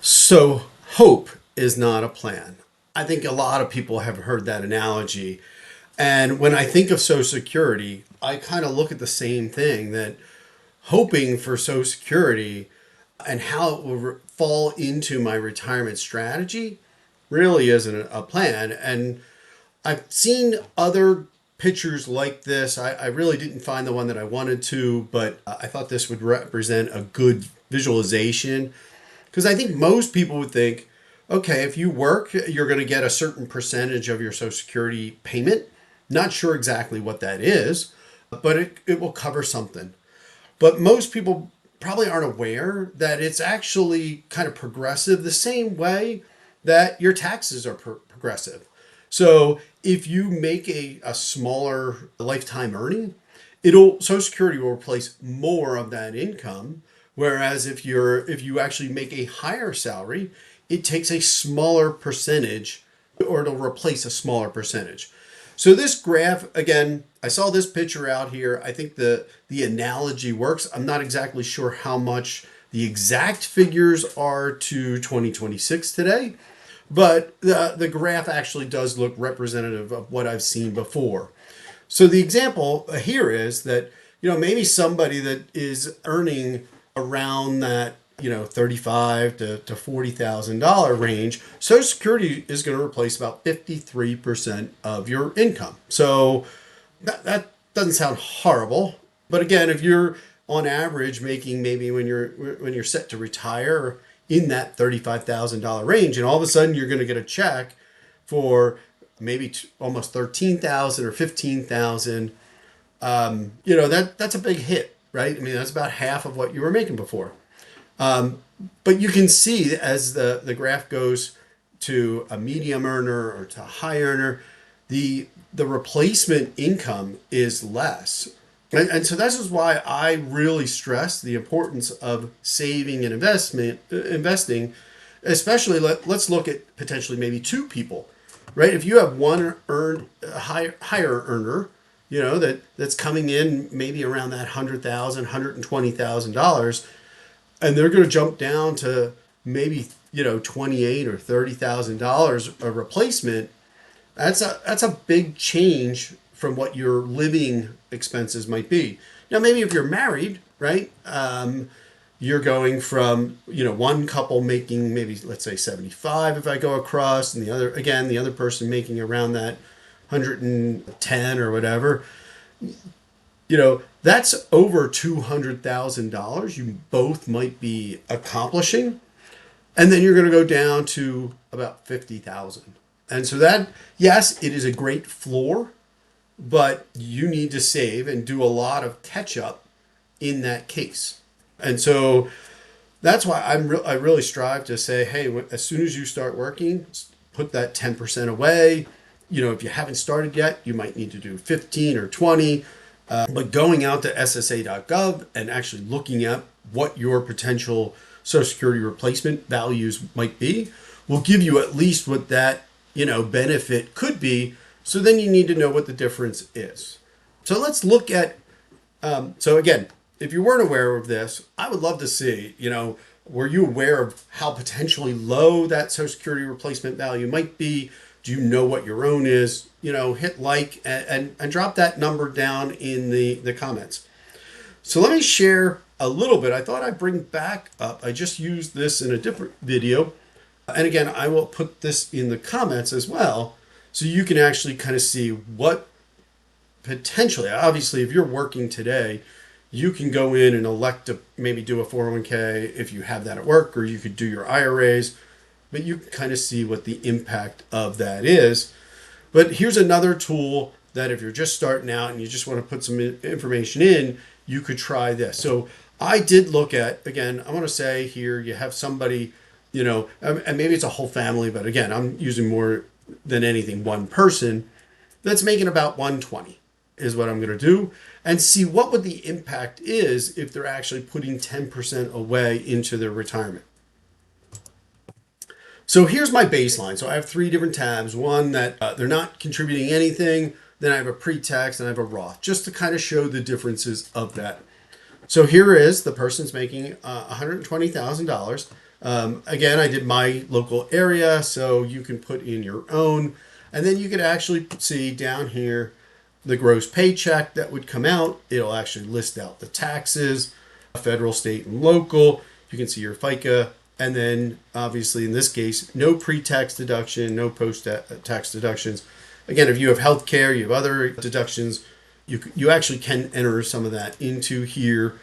So hope is not a plan. I think a lot of people have heard that analogy. And when I think of Social Security, I kind of look at the same thing, that hoping for Social Security and how it will fall into my retirement strategy really isn't a plan. And I've seen other pictures like this. I really didn't find the one that I wanted to, but I thought this would represent a good visualization. Because I think most people would think, okay, if you work, you're going to get a certain percentage of your Social Security payment. Not sure exactly what that is, but it will cover something. But most people probably aren't aware that it's actually kind of progressive the same way that your taxes are progressive. So if you make a smaller lifetime earning, it'll Social Security will replace more of that income. Whereas if you actually make a higher salary, it takes a smaller percentage, or it'll replace a smaller percentage. So this graph, again, I saw this picture out here. I think the analogy works. I'm not exactly sure how much the exact figures are to 2026 today, but the graph actually does look representative of what I've seen before. So the example here is that, maybe somebody that is earning around that, 35 to $40,000 range, Social Security is going to replace about 53% of your income. So that doesn't sound horrible, but again, if you're on average making, maybe when you're set to retire, in that $35,000 range, and all of a sudden you're going to get a check for maybe almost 13,000 or 15,000, that's a big hit, right? I mean, that's about half of what you were making before. But you can see, as the graph goes to a medium earner or to a high earner, the replacement income is less. And so this is why I really stress the importance of saving and investing, especially let's look at potentially maybe two people, right? If you have one higher earner, that's coming in maybe around that $100,000, $120,000, and they're going to jump down to maybe $28,000 or $30,000 a replacement. That's a big change from what your living expenses might be. Now, maybe if you're married, right, you're going from one couple making maybe, let's say, 75 if I go across, and the other person making around that 110 or whatever. That's over $200,000 you both might be accomplishing. And then you're going to go down to about 50,000. And so that, yes, it is a great floor, but you need to save and do a lot of catch up in that case. And so that's why I really strive to say, hey, as soon as you start working, put that 10% away. If you haven't started yet, you might need to do 15 or 20. But going out to SSA.gov and actually looking at what your potential Social Security replacement values might be will give you at least what that benefit could be. So then you need to know what the difference is. So let's look at, so again, if you weren't aware of this, I would love to see, were you aware of how potentially low that Social Security replacement value might be? Do you know what your own is? Hit like and drop that number down in the comments. So let me share a little bit. I thought I'd bring back up. I just used this in a different video. And again, I will put this in the comments as well, so you can actually kind of see what potentially, obviously, if you're working today, you can go in and elect to maybe do a 401k if you have that at work, or you could do your IRAs, but you can kind of see what the impact of that is. But here's another tool that if you're just starting out and you just want to put some information in, you could try this. So I did look at, again, I want to say here, you have somebody, and maybe it's a whole family, but again, I'm using more than anything one person that's making about 120 is what I'm going to do, and see what would the impact is if they're actually putting 10% away into their retirement. So here's my baseline. So I have three different tabs. One that they're not contributing anything. Then I have a pre-tax and I have a Roth, just to kind of show the differences of that. So here is the person's making $120,000. Again, I did my local area, so you can put in your own. And then you could actually see down here the gross paycheck that would come out. It'll actually list out the taxes, federal, state, and local. You can see your FICA. And then obviously in this case, no pre-tax deduction, no post-tax deductions. Again, if you have health care, you have other deductions, you actually can enter some of that into here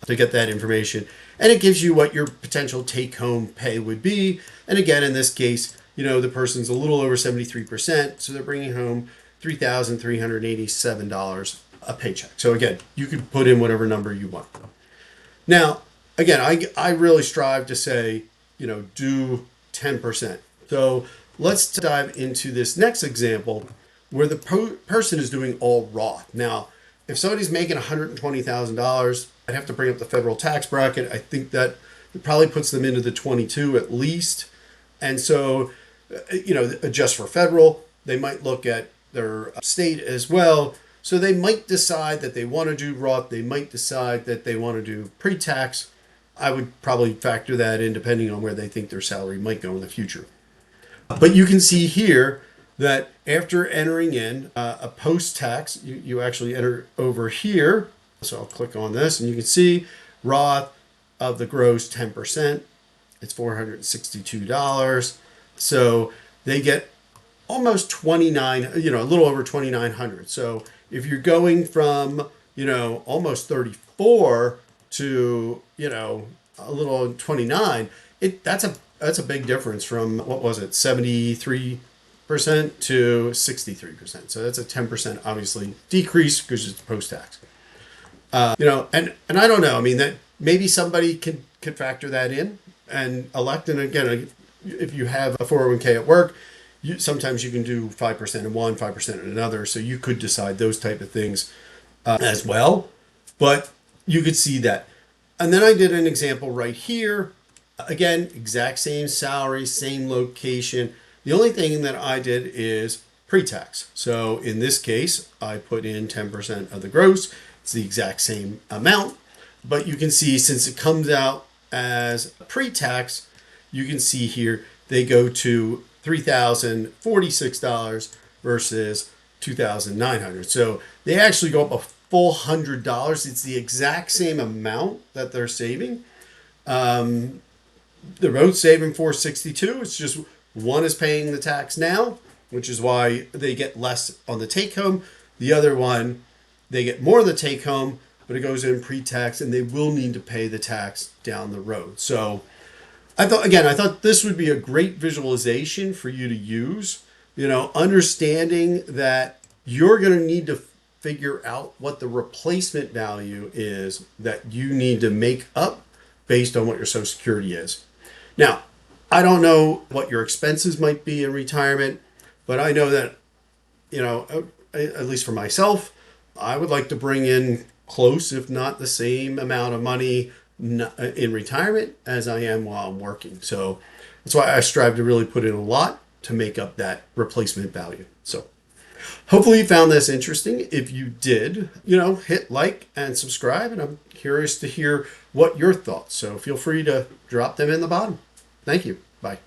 to get that information. And it gives you what your potential take-home pay would be. And again, in this case, the person's a little over 73%, so they're bringing home $3,387 a paycheck. So again, you can put in whatever number you want. Now, again, I really strive to say, do 10%. So let's dive into this next example where the person is doing all Roth. Now, if somebody's making $120,000, I'd have to bring up the federal tax bracket. I think that it probably puts them into the 22 at least. And so, adjust for federal, they might look at their state as well. So they might decide that they want to do Roth. They might decide that they want to do pre-tax. I would probably factor that in depending on where they think their salary might go in the future. But you can see here that after entering in a post-tax, you actually enter over here. So I'll click on this and you can see Roth of the gross 10%. It's $462. So they get almost 29, a little over 2,900. So if you're going from, almost 34 to, a little 29, that's a big difference from, what was it, 73% to 63%. So that's a 10% obviously decrease because it's post-tax. And I don't know. I mean, that maybe somebody could factor that in and elect. And again, if you have a 401k at work, sometimes you can do 5% in one, 5% in another. So you could decide those type of things as well. But you could see that. And then I did an example right here. Again, exact same salary, same location. The only thing that I did is pre-tax. So in this case, I put in 10% of the gross. It's the exact same amount. But you can see since it comes out as pre-tax, you can see here they go to $3,046 versus $2,900. So they actually go up a full $100. It's the exact same amount that they're saving. They're both saving $462. It's just one is paying the tax now, which is why they get less on the take home. The other one, they get more of the take home, but it goes in pre-tax and they will need to pay the tax down the road. So I thought this would be a great visualization for you to use, understanding that you're going to need to figure out what the replacement value is that you need to make up based on what your Social Security is. Now, I don't know what your expenses might be in retirement, but I know that, at least for myself, I would like to bring in close, if not the same amount of money in retirement as I am while I'm working. So that's why I strive to really put in a lot to make up that replacement value. So hopefully you found this interesting. If you did, hit like and subscribe, and I'm curious to hear what your thoughts. So feel free to drop them in the bottom. Thank you. Bye.